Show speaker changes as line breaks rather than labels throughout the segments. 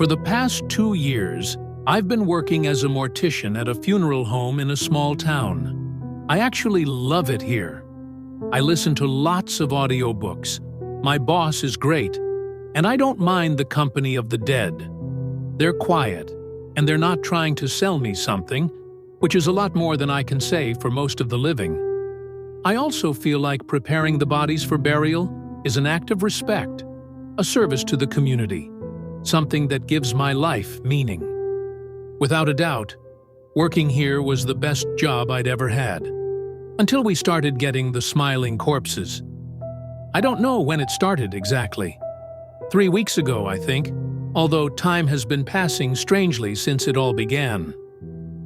For the past 2 years, I've been working as a mortician at a funeral home in a small town. I actually love it here. I listen to lots of audiobooks. My boss is great, and I don't mind the company of the dead. They're quiet, and they're not trying to sell me something, which is a lot more than I can say for most of the living. I also feel like preparing the bodies for burial is an act of respect, a service to the community, something that gives my life meaning. Without a doubt, working here was the best job I'd ever had, until we started getting the smiling corpses. I don't know when it started exactly. 3 weeks ago, I think, although time has been passing strangely since it all began.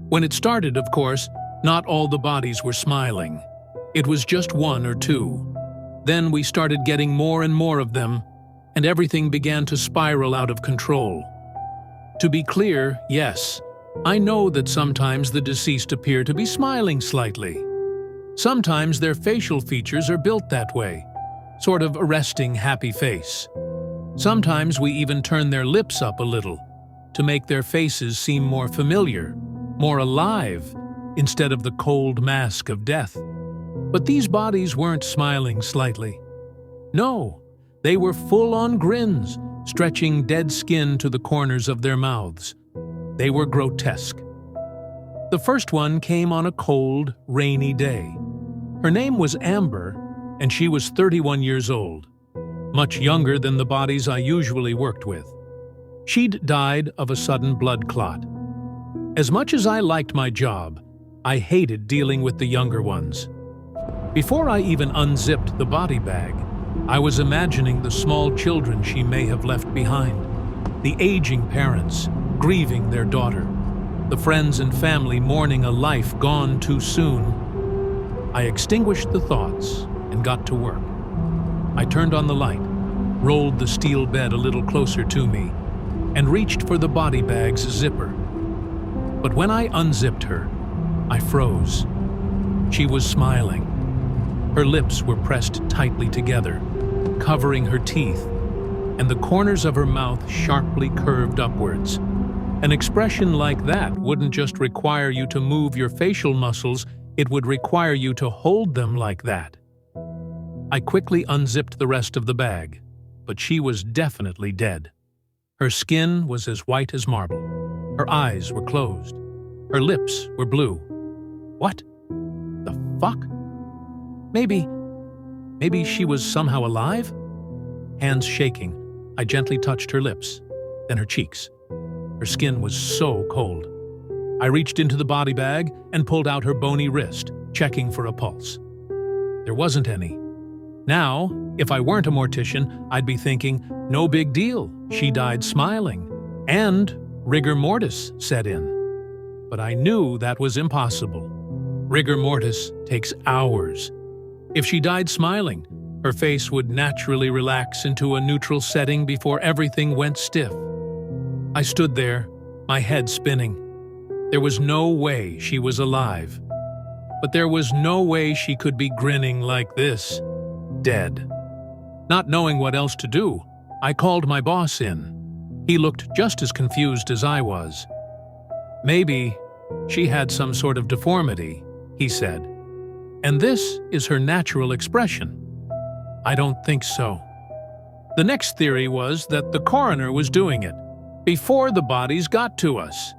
When it started, of course, not all the bodies were smiling. It was just 1 or 2. Then we started getting more and more of them, and everything began to spiral out of control. To be clear, yes, I know that sometimes the deceased appear to be smiling slightly. Sometimes their facial features are built that way, sort of a resting, happy face. Sometimes we even turn their lips up a little to make their faces seem more familiar, more alive, instead of the cold mask of death. But these bodies weren't smiling slightly. No, they were full-on grins, stretching dead skin to the corners of their mouths. They were grotesque. The first one came on a cold, rainy day. Her name was Amber, and she was 31 years old, much younger than the bodies I usually worked with. She'd died of a sudden blood clot. As much as I liked my job, I hated dealing with the younger ones. Before I even unzipped the body bag, I was imagining the small children she may have left behind, the aging parents grieving their daughter, the friends and family mourning a life gone too soon. I extinguished the thoughts and got to work. I turned on the light, rolled the steel bed a little closer to me, and reached for the body bag's zipper. But when I unzipped her, I froze. She was smiling. Her lips were pressed tightly together, covering her teeth, and the corners of her mouth sharply curved upwards. An expression like that wouldn't just require you to move your facial muscles, it would require you to hold them like that. I quickly unzipped the rest of the bag, but she was definitely dead. Her skin was as white as marble. Her eyes were closed. Her lips were blue. What the fuck? Maybe she was somehow alive? Hands shaking, I gently touched her lips, then her cheeks. Her skin was so cold. I reached into the body bag and pulled out her bony wrist, checking for a pulse. There wasn't any. Now, if I weren't a mortician, I'd be thinking, no big deal, she died smiling, and rigor mortis set in. But I knew that was impossible. Rigor mortis takes hours. If she died smiling, her face would naturally relax into a neutral setting before everything went stiff. I stood there, my head spinning. There was no way she was alive. But there was no way she could be grinning like this, dead. Not knowing what else to do, I called my boss in. He looked just as confused as I was. Maybe she had some sort of deformity, he said. And this is her natural expression. I don't think so. The next theory was that the coroner was doing it, before the bodies got to us.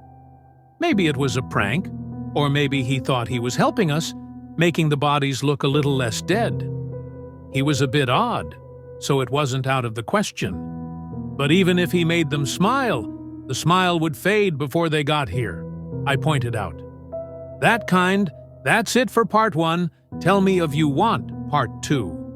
Maybe it was a prank, or maybe he thought he was helping us, making the bodies look a little less dead. He was a bit odd, so it wasn't out of the question. But even if he made them smile, the smile would fade before they got here, I pointed out. That kind, that's it for part 1. Tell me if you want part 2.